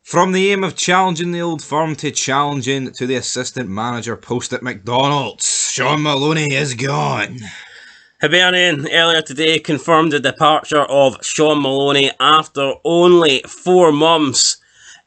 From the aim of challenging the old firm to challenging to the assistant manager post at McDonald's, Shaun Maloney is gone. Hibernian earlier today confirmed the departure of Shaun Maloney after only 4 months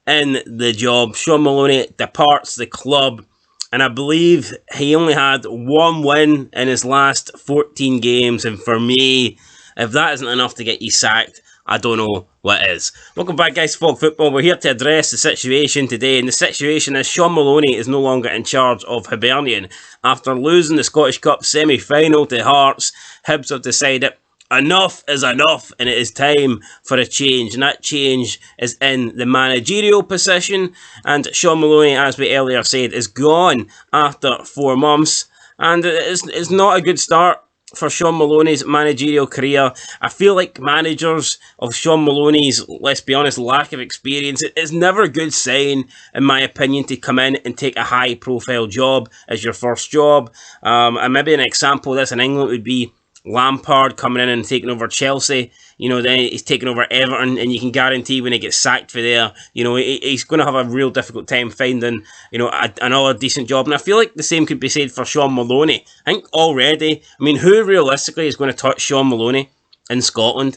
in the job. Shaun Maloney departs the club, and I believe he only had 1 win in his last 14 games, and for me, if that isn't enough to get you sacked, I don't know what is. Welcome back, guys, to Fog Football. We're here to address the situation today, and the situation is Shaun Maloney is no longer in charge of Hibernian. After losing the Scottish Cup semi-final to Hearts, Hibs have decided enough is enough, and it is time for a change, and that change is in the managerial position, and Shaun Maloney, as we earlier said, is gone after 4 months, and it's not a good start for Shaun Maloney's managerial career. I feel like managers of Shaun Maloney's, let's be honest, lack of experience, it's never a good sign, in my opinion, to come in and take a high-profile job as your first job. And maybe an example of this in England would be Lampard coming in and taking over Chelsea. Then he's taking over Everton, and you can guarantee when he gets sacked for there, he's going to have a real difficult time finding, another decent job. And I feel like the same could be said for Shaun Maloney. I think already, who realistically is going to touch Shaun Maloney in Scotland?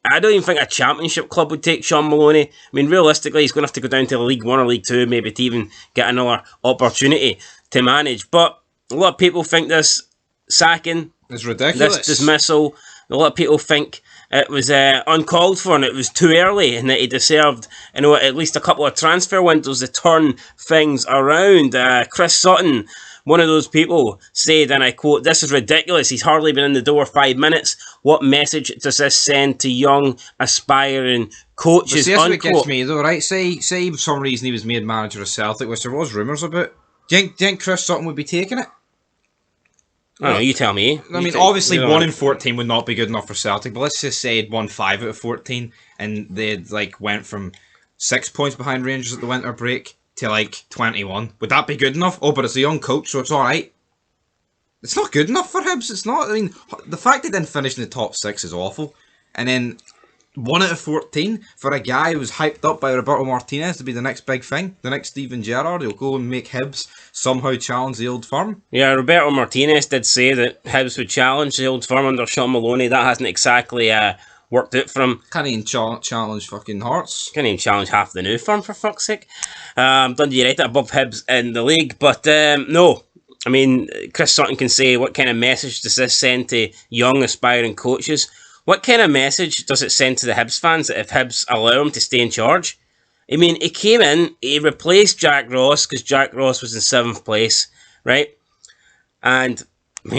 I don't even think a championship club would take Shaun Maloney. Realistically, he's going to have to go down to League 1 or League 2, maybe to even get another opportunity to manage. But a lot of people think this sacking, it's ridiculous. This dismissal, a lot of people think it was uncalled for and it was too early, and that he deserved, at least a couple of transfer windows to turn things around. Chris Sutton, one of those people, said, and I quote, "This is ridiculous. He's hardly been in the door 5 minutes. What message does this send to young, aspiring coaches?" But see, that's what gets me though, right? Say for some reason he was made manager of Celtic, which there was rumours about. Do you think Chris Sutton would be taking it? I don't know, you tell me. Obviously 1 in 14 would not be good enough for Celtic, but let's just say he'd won 5 out of 14, and they'd went from 6 points behind Rangers at the winter break to 21. Would that be good enough? Oh, but it's a young coach, so it's alright. It's not good enough for Hibs, it's not. The fact they didn't finish in the top 6 is awful. And then 1 out of 14 for a guy who was hyped up by Roberto Martinez to be the next big thing, the next Steven Gerrard. He'll go and make Hibs somehow challenge the old firm. Yeah, Roberto Martinez did say that Hibs would challenge the old firm under Shaun Maloney. That hasn't exactly worked out for him. Can't even challenge fucking Hearts. Can't even challenge half the new firm, for fuck's sake. Dundee United above Hibs in the league, but no. Chris Sutton can say, what kind of message does this send to young aspiring coaches? What kind of message does it send to the Hibs fans that if Hibs allow him to stay in charge? He came in, he replaced Jack Ross because Jack Ross was in 7th place, right? And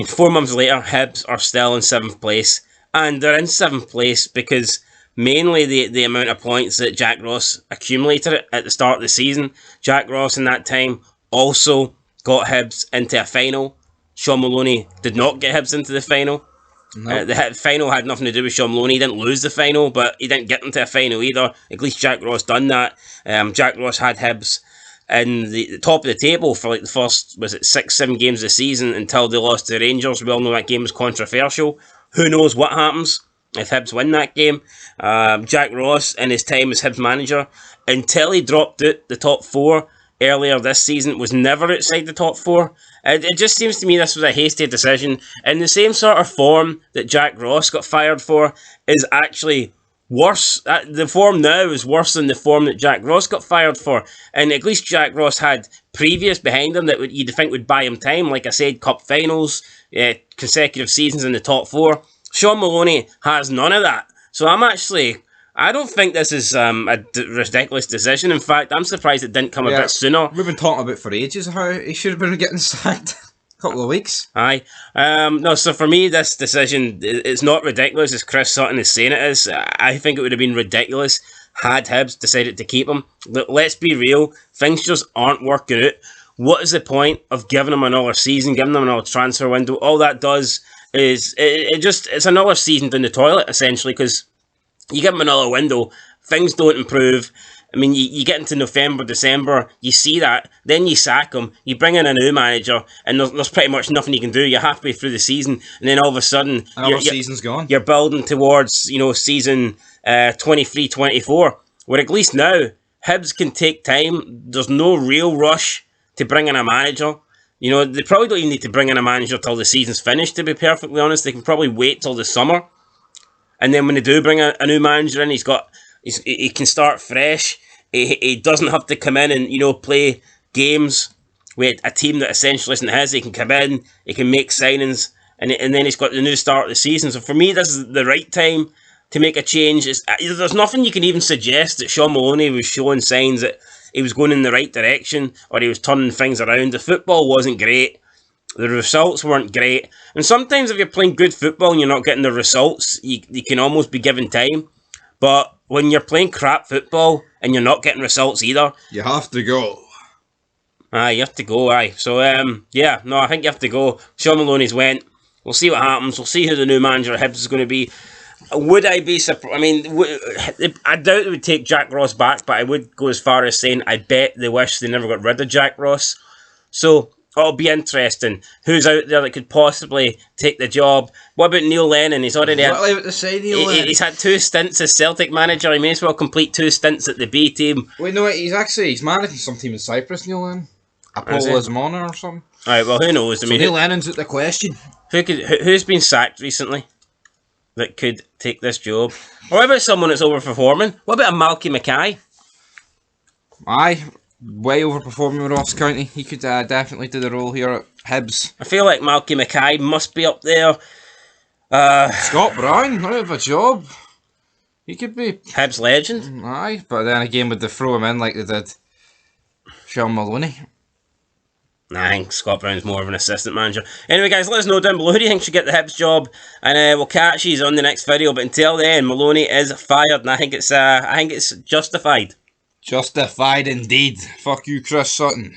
4 months later, Hibs are still in 7th place, and they're in 7th place because mainly the amount of points that Jack Ross accumulated at the start of the season. Jack Ross in that time also got Hibs into a final. Shaun Maloney did not get Hibs into the final. No. The final had nothing to do with Shaun Maloney. He didn't lose the final, but he didn't get into a final either. At least Jack Ross done that. Jack Ross had Hibs in the top of the table for the first, 6-7 games of the season until they lost to the Rangers. We all know that game was controversial. Who knows what happens if Hibs win that game. Jack Ross, in his time as Hibs manager, until he dropped out the top 4 earlier this season, was never outside the top 4. It just seems to me this was a hasty decision. In the same sort of form that Jack Ross got fired for is actually worse. The form now is worse than the form that Jack Ross got fired for. And at least Jack Ross had previous behind him that you'd think would buy him time. Like I said, cup finals, consecutive seasons in the top 4. Shaun Maloney has none of that. So I don't think this is a ridiculous decision. In fact, I'm surprised it didn't come a bit sooner. We've been talking about for ages how he should have been getting sacked. A couple of weeks. Aye. No, so for me, this decision, it's not ridiculous as Chris Sutton is saying it is. I think it would have been ridiculous had Hibs decided to keep him. Let's be real, things just aren't working out. What is the point of giving him another season, giving him another transfer window? All that does is, it's another season down the toilet, essentially, because you give him another window, things don't improve. You get into November, December, you see that, then you sack him, you bring in a new manager, and there's pretty much nothing you can do. You're halfway through the season, and then all of a sudden, season's gone. You're building towards, season 23-24, where at least now, Hibs can take time. There's no real rush to bring in a manager. You know, they probably don't even need to bring in a manager till the season's finished, to be perfectly honest. They can probably wait till the summer. And then when they do bring a new manager in, he can start fresh. He doesn't have to come in and, you know, play games with a team that essentially isn't his. He can come in, he can make signings, and then he's got the new start of the season. So for me, this is the right time to make a change. There's nothing you can even suggest that Shaun Maloney was showing signs that he was going in the right direction or he was turning things around. The football wasn't great. The results weren't great. And sometimes if you're playing good football and you're not getting the results, you can almost be given time. But when you're playing crap football and you're not getting results either, you have to go. You have to go, So, I think you have to go. Shaun Maloney's went. We'll see what happens. We'll see who the new manager of Hibs is going to be. Would I be surprised? I mean, I doubt they would take Jack Ross back, but I would go as far as saying I bet they wish they never got rid of Jack Ross. So, it'll be interesting. Who's out there that could possibly take the job? What about Neil Lennon? He's already he's had 2 stints as Celtic manager. He may as well complete 2 stints at the B team. Wait, no, he's managing some team in Cyprus, Neil Lennon. Apollo Mona or something. Alright, well, who knows? I mean, Neil Lennon's at the question. Who's been sacked recently that could take this job? Or what about someone that's overperforming? What about a Malky Mackay? Aye, way overperforming with Ross County. He could definitely do the role here at Hibs. I feel like Malky Mackay must be up there. Scott Brown, out of a job. He could be Hibs legend. Aye, but then again, would they throw him in like they did Shaun Maloney? Nah, I think Scott Brown's more of an assistant manager. Anyway, guys, let us know down below who do you think should get the Hibs job, and we'll catch you on the next video. But until then, Maloney is fired, and I think it's justified. Justified indeed. Fuck you, Chris Sutton.